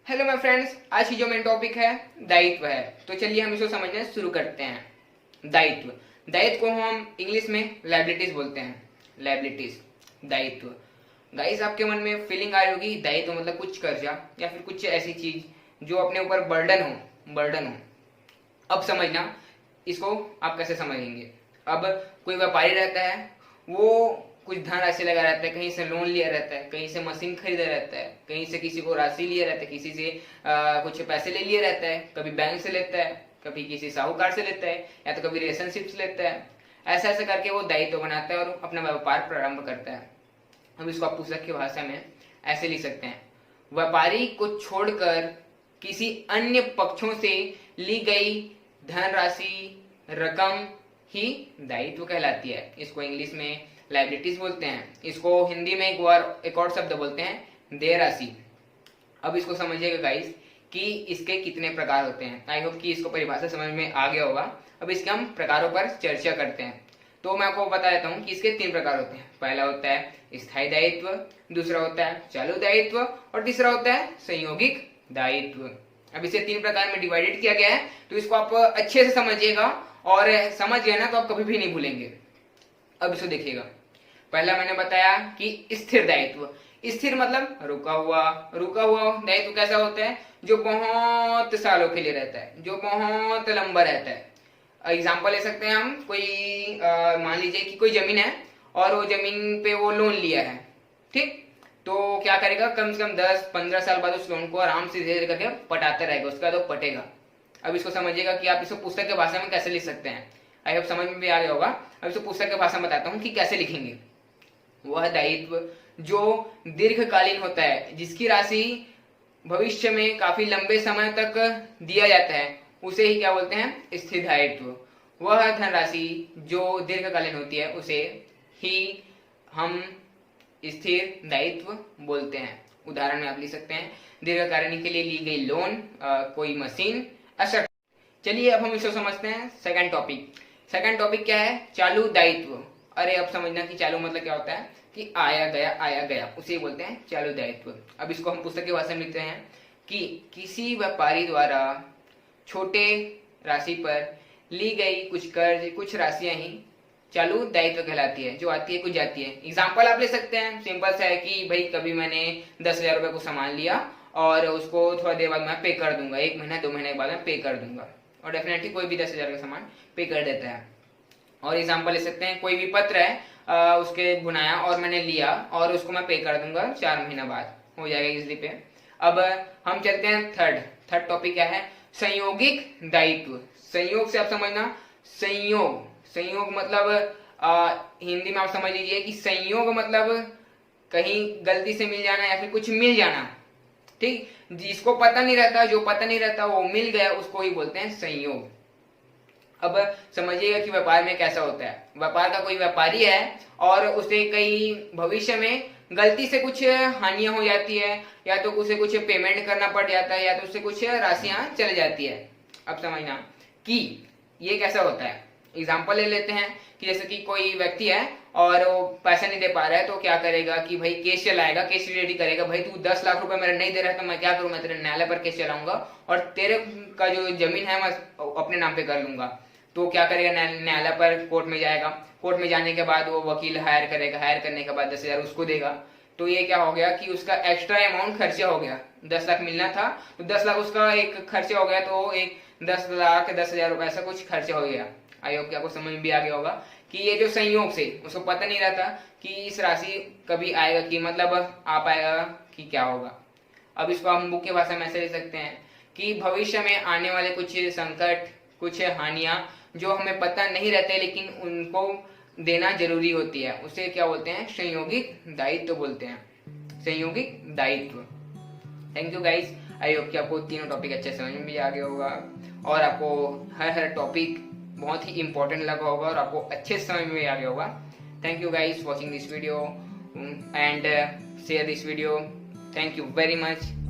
Hello my friends, आज की जो मेन टॉपिक है दायित्व है। तो चलिए हम इसको समझना शुरू करते हैं। दायित्व दायित्व को हम इंग्लिश में लायबिलिटीज बोलते हैं। लायबिलिटीज, दायित्व। गाइस, आपके मन में फीलिंग आ रही होगी दायित्व मतलब कुछ कर्जा या फिर कुछ ऐसी चीज जो अपने ऊपर बर्डन हो। अब समझना इसको आप कैसे समझेंगे। अब कोई व्यापारी रहता है, वो कुछ धन राशि लगा रहता है, कहीं से लोन लिया रहता है, कहीं से मशीन खरीदा रहता है, कहीं से किसी को राशि लिया रहता है, किसी से कुछ पैसे ले लिए रहता है, कभी बैंक से लेता है, कभी किसी साहूकार से लेता है, या तो कभी रिलेशनशिप से लेता है। ऐसा ऐसा करके वो दायित्व बनाता है और अपना व्यापार प्रारंभ करता है। अब इसको आप पुस्तक की भाषा में ऐसे लिख सकते हैं: व्यापारी को छोड़कर किसी अन्य पक्षों से ली गई धनराशि, रकम ही दायित्व कहलाती है। इसको इंग्लिश में लायबिलिटीज बोलते हैं। इसको हिंदी में एक और शब्द बोलते हैं देय राशि। अब इसको समझिएगा गाइस कि इसके कितने प्रकार होते हैं। आई होप कि इसको परिभाषा समझ में आ गया होगा। अब इसके हम प्रकारों पर चर्चा करते हैं। तो मैं आपको बता देता हूँ कि इसके 3 प्रकार होते हैं। पहला होता है स्थायी दायित्व, दूसरा होता है चालू दायित्व और तीसरा होता है संयोगिक दायित्व। अब इसे 3 प्रकार में डिवाइडेड किया गया है, तो इसको आप अच्छे से समझिएगा और समझ गए ना तो आप कभी भी नहीं भूलेंगे। अब इसको देखिएगा। पहला मैंने बताया कि स्थिर दायित्व। स्थिर मतलब रुका हुआ दायित्व कैसा होता है? जो बहुत सालों के लिए रहता है, जो बहुत लंबा रहता है। एग्जाम्पल ले सकते हैं हम। कोई मान लीजिए कि कोई जमीन है और वो जमीन पे वो लोन लिया है, ठीक? तो क्या करेगा, कम से कम 10-15 साल बाद उस लोन को आराम से धीरे धीरे करके पटाता रहेगा, उसके बाद वो पटेगा। अब इसको समझिएगा कि आप इसको पुस्तक के भाषा में कैसे लिख सकते हैं। आई होप समझ में भी आ गया होगा। अब इसको पुस्तक के भाषा में बताता हूँ कि कैसे लिखेंगे। वह दायित्व जो दीर्घकालीन होता है, जिसकी राशि भविष्य में काफी लंबे समय तक दिया जाता है, उसे ही क्या बोलते हैं? स्थिर दायित्व। वह धनराशि जो दीर्घकालीन होती है उसे ही हम स्थिर दायित्व बोलते हैं। उदाहरण में आप लिख सकते हैं दीर्घकालीन के लिए ली गई लोन, कोई मशीन, ऐसा। चलिए अब हम इसको समझते हैं। सेकंड टॉपिक क्या है? चालू दायित्व। अरे अब समझना कि चालू मतलब क्या होता है कि आया गया, उसे बोलते हैं चालू दायित्व। अब इसको हम पुस्तक की भाषा में लिखते हैं कि किसी व्यापारी द्वारा छोटे राशि पर ली गई कुछ कर्ज, कुछ राशियां ही चालू दायित्व कहलाती है। जो आती है कुछ जाती है। एग्जाम्पल आप ले सकते हैं, सिंपल सा है कि भाई कभी मैंने 10,000 रुपए को सामान लिया और उसको थोड़ा देर बाद मैं पे कर दूंगा, 1 महीना 2 महीने के बाद मैं पे कर दूंगा। और डेफिनेटली कोई भी 10,000 का सामान पे कर देता है। और एग्जाम्पल ले सकते हैं, कोई भी पत्र है उसके बुनाया और मैंने लिया और उसको मैं पे कर दूंगा 4 महीना बाद, हो जाएगा इजिली पे। अब हम चलते हैं थर्ड टॉपिक क्या है? संयोगिक दायित्व। संयोग से आप समझना, संयोग मतलब हिंदी में आप समझ लीजिए कि संयोग मतलब कहीं गलती से मिल जाना या फिर कुछ मिल जाना, ठीक? जिसको पता नहीं रहता, जो पता नहीं रहता वो मिल गया, उसको ही बोलते हैं संयोग। अब समझिएगा कि व्यापार में कैसा होता है। व्यापार का कोई व्यापारी है और उसे कई भविष्य में गलती से कुछ हानियां हो जाती है, या तो उसे कुछ पेमेंट करना पड़ जाता है, या तो उसे कुछ राशियां चल जाती है। अब समझना कि ये कैसा होता है। एग्जाम्पल ले लेते हैं कि जैसे कि कोई व्यक्ति है और वो पैसा नहीं दे पा रहा है, तो क्या करेगा कि भाई केस चलाएगा, केस रेडी करेगा। भाई तू 10 लाख रुपए मेरे नहीं दे रहा है तो मैं क्या करूं, मैं तेरे न्यायालय पर केस चलाऊंगा और तेरे का जो जमीन है मैं अपने नाम पे कर लूंगा। तो क्या करेगा, न्यायालय पर कोर्ट में जाएगा। कोर्ट में जाने के बाद वो वकील हायर करेगा, हायर करने के बाद 10,000 उसको देगा। तो ये क्या हो गया कि उसका एक्स्ट्रा अमाउंट खर्चा हो गया। 10 लाख मिलना था तो 10 लाख उसका एक खर्चा हो गया, तो एक 10 लाख 10,000 रुपए ऐसा कुछ खर्चा हो गया। आई होप कि आपको समझ में भी आ गया होगा कि ये जो संयोग से उसको पता नहीं रहता कि इस राशि कभी आएगा, कि मतलब आ पाएगा कि क्या होगा। अब इसको हम मुख्य भाषा में ऐसे ले सकते हैं कि भविष्य में आने वाले कुछ संकट, कुछ हानियां जो हमें पता नहीं रहते लेकिन उनको देना जरूरी होती है, उसे क्या बोलते हैं? संयोगिक दायित्व बोलते हैं। संयोगिक दायित्व। Thank you guys. I hope कि आपको तीनों टॉपिक अच्छे समझ में भी आ गया होगा और आपको हर टॉपिक बहुत ही इंपॉर्टेंट लगा होगा और आपको अच्छे समझ में भी आ गया होगा। Thank you guys watching this video and share this video. Thank you very much.